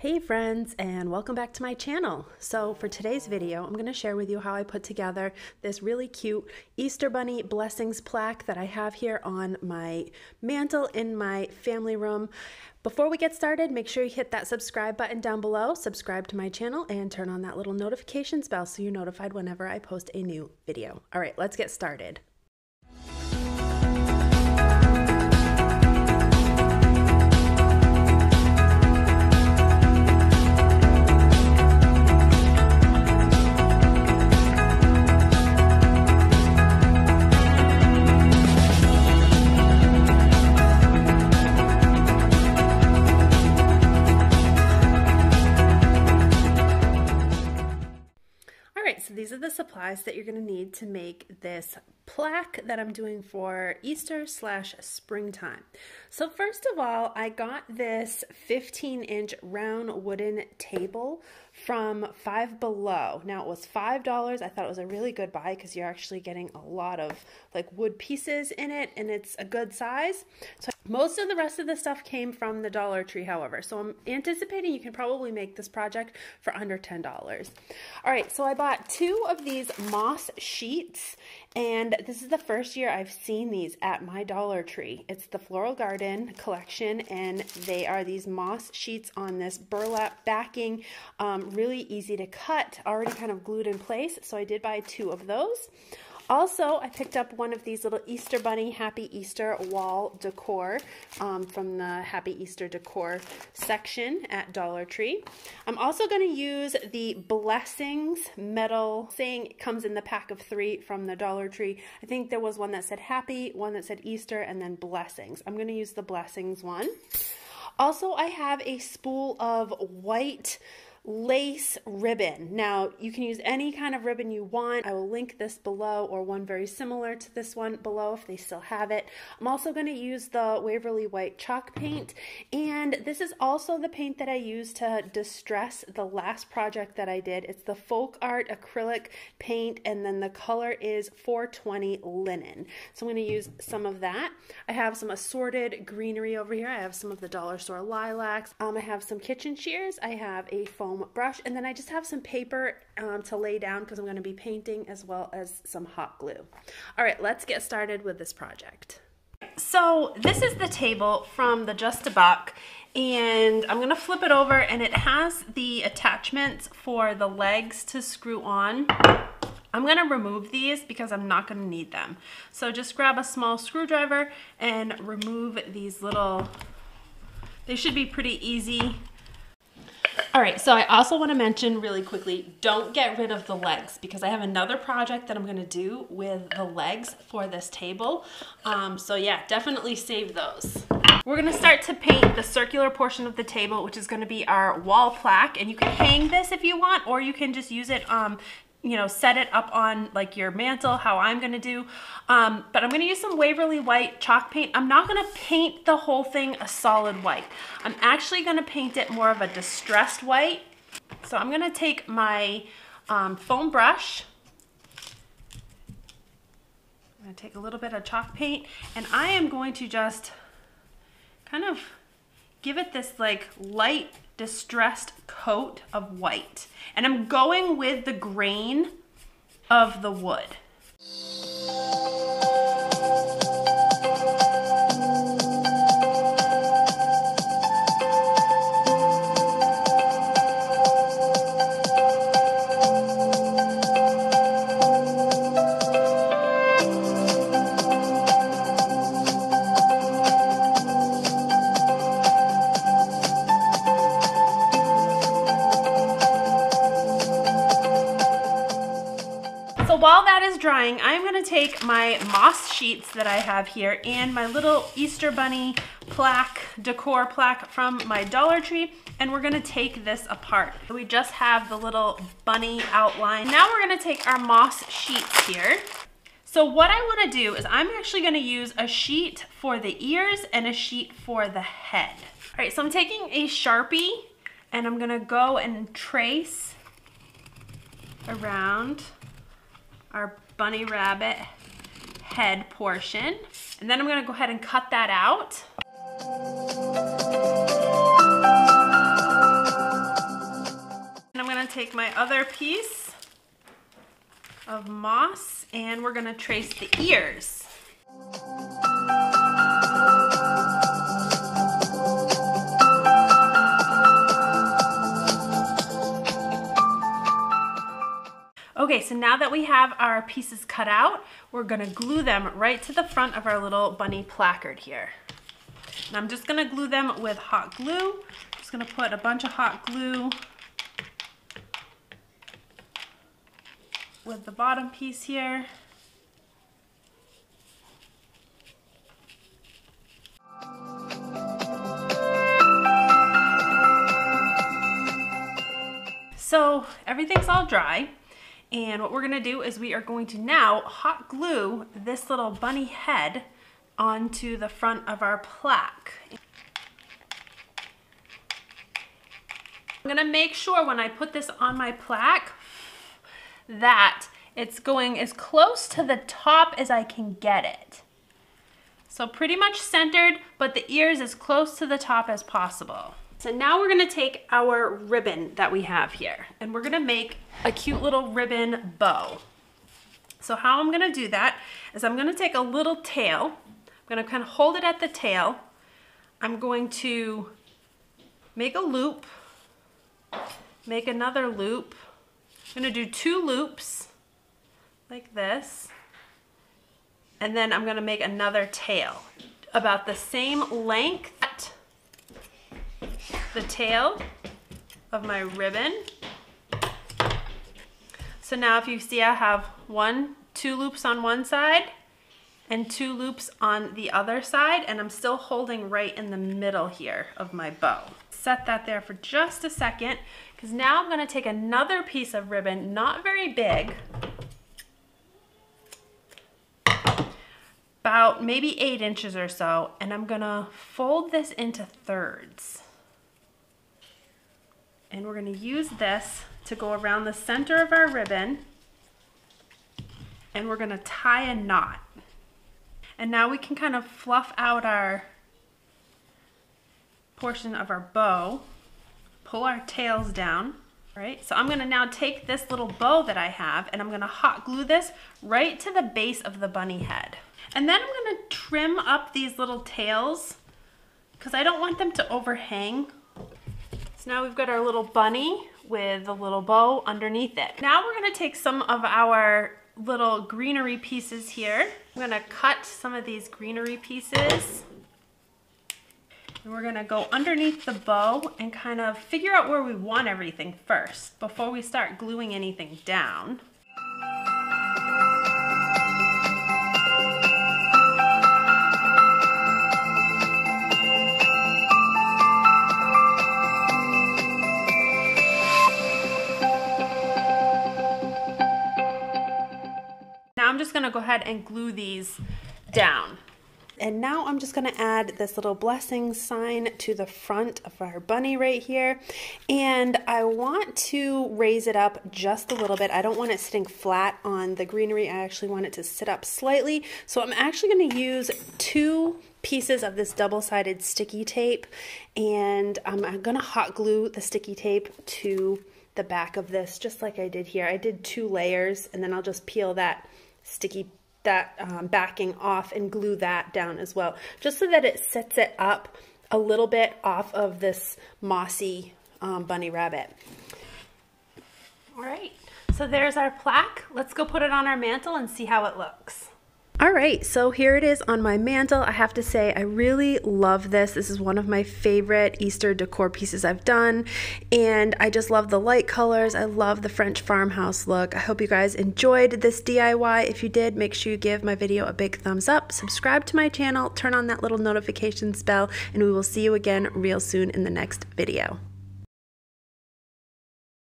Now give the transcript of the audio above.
Hey friends, and welcome back to my channel. So for today's video, I'm going to share with you how I put together this really cute Easter Bunny blessings plaque that I have here on my mantle in my family room. Before we get started, make sure you hit that subscribe button down below, subscribe to my channel, and turn on that little notifications bell so you're notified whenever I post a new video. All right, let's get started. So these are the supplies that you're going to need to make this plaque that I'm doing for Easter/springtime. So first of all, I got this 15-inch round wooden table from Five Below. Now it was $5. I thought it was a really good buy because you're actually getting a lot of like wood pieces in it and it's a good size. So most of the rest of the stuff came from the Dollar Tree, however. So I'm anticipating you can probably make this project for under $10. All right, so I bought 2 of these moss sheets, and this is the first year I've seen these at my Dollar Tree. It's the Floral Garden collection, and they are these moss sheets on this burlap backing, really easy to cut, already kind of glued in place. So I did buy 2 of those. Also, I picked up one of these little Easter Bunny Happy Easter wall decor from the Happy Easter Decor section at Dollar Tree. I'm also going to use the Blessings metal saying. It comes in the pack of 3 from the Dollar Tree. I think there was one that said Happy, one that said Easter, and then Blessings. I'm going to use the Blessings one. Also, I have a spool of white lace ribbon. Now you can use any kind of ribbon you want. I will link this below, or one very similar to this one below if they still have it. I'm also going to use the Waverly White chalk paint, and this is also the paint that I used to distress the last project that I did. It's the Folk Art acrylic paint, and then the color is 420 linen. So I'm going to use some of that. I have some assorted greenery over here. I have some of the dollar store lilacs. I have some kitchen shears. I have a foam brush, and then I just have some paper to lay down because I'm going to be painting, as well as some hot glue. All right, let's get started with this project. So this is the table from the Just a Buck, and I'm going to flip it over, and it has the attachments for the legs to screw on. I'm going to remove these because I'm not going to need them. So just grab a small screwdriver and remove these little, they should be pretty easy. All right, so I also want to mention really quickly, don't get rid of the legs because I have another project that I'm going to do with the legs for this table. So yeah, definitely save those. We're going to start to paint the circular portion of the table, which is going to be our wall plaque. And you can hang this if you want, or you can just use it you know, set it up on like your mantle, how I'm going to do. But I'm going to use some Waverly White chalk paint. I'm not going to paint the whole thing a solid white. I'm actually going to paint it more of a distressed white. So I'm going to take my foam brush. I'm going to take a little bit of chalk paint, and I am going to just kind of give it this like light distressed coat of white. And I'm going with the grain of the wood. While that is drying, I'm going to take my moss sheets that I have here and my little Easter Bunny plaque, decor plaque from my Dollar Tree, and we're going to take this apart. We just have the little bunny outline. Now we're going to take our moss sheets here. So what I want to do is I'm actually going to use a sheet for the ears and a sheet for the head. All right, so I'm taking a Sharpie and I'm going to go and trace around our bunny rabbit head portion. And then I'm gonna go ahead and cut that out. take my other piece of moss and we're gonna trace the ears. Okay, so now that we have our pieces cut out, we're gonna glue them right to the front of our little bunny placard here. And I'm just gonna glue them with hot glue. I'm just gonna put a bunch of hot glue with the bottom piece here. So everything's all dry. And what we're gonna do is we are going to now hot glue this little bunny head onto the front of our plaque. I'm gonna make sure when I put this on my plaque that it's going as close to the top as I can get it. So pretty much centered, but the ears as close to the top as possible. So now we're gonna take our ribbon that we have here and we're gonna make a cute little ribbon bow. So how I'm gonna do that is I'm gonna take a little tail, I'm gonna kind of hold it at the tail, I'm going to make a loop, make another loop, I'm gonna do 2 loops like this, and then I'm gonna make another tail about the same length the tail of my ribbon. So now if you see I have 2 loops on one side and 2 loops on the other side, and I'm still holding right in the middle here of my bow. Set that there for just a second, because now I'm gonna take another piece of ribbon, not very big, about maybe 8 inches or so, and I'm gonna fold this into thirds. And we're gonna use this to go around the center of our ribbon, and we're gonna tie a knot. And now we can kind of fluff out our portion of our bow, pull our tails down, right? So I'm gonna now take this little bow that I have and I'm gonna hot glue this right to the base of the bunny head. And then I'm gonna trim up these little tails because I don't want them to overhang. So now we've got our little bunny with a little bow underneath it. Now we're gonna take some of our little greenery pieces here. I'm gonna cut some of these greenery pieces. And we're gonna go underneath the bow and kind of figure out where we want everything first before we start gluing anything down. I'm just gonna go ahead and glue these down. And now I'm just gonna add this little blessing sign to the front of our bunny right here. And I want to raise it up just a little bit. I don't want it sitting flat on the greenery. I actually want it to sit up slightly. So I'm actually gonna use 2 pieces of this double-sided sticky tape, and I'm gonna hot glue the sticky tape to the back of this, just like I did here. I did 2 layers, and then I'll just peel that backing off and glue that down as well, just so that it sets it up a little bit off of this mossy bunny rabbit. All right, so there's our plaque. Let's go put it on our mantle and see how it looks. All right, so here it is on my mantle. I have to say, I really love this. This is one of my favorite Easter decor pieces I've done, and I just love the light colors. I love the French farmhouse look. I hope you guys enjoyed this DIY. If you did, make sure you give my video a big thumbs up, subscribe to my channel, turn on that little notifications bell, and we will see you again real soon in the next video.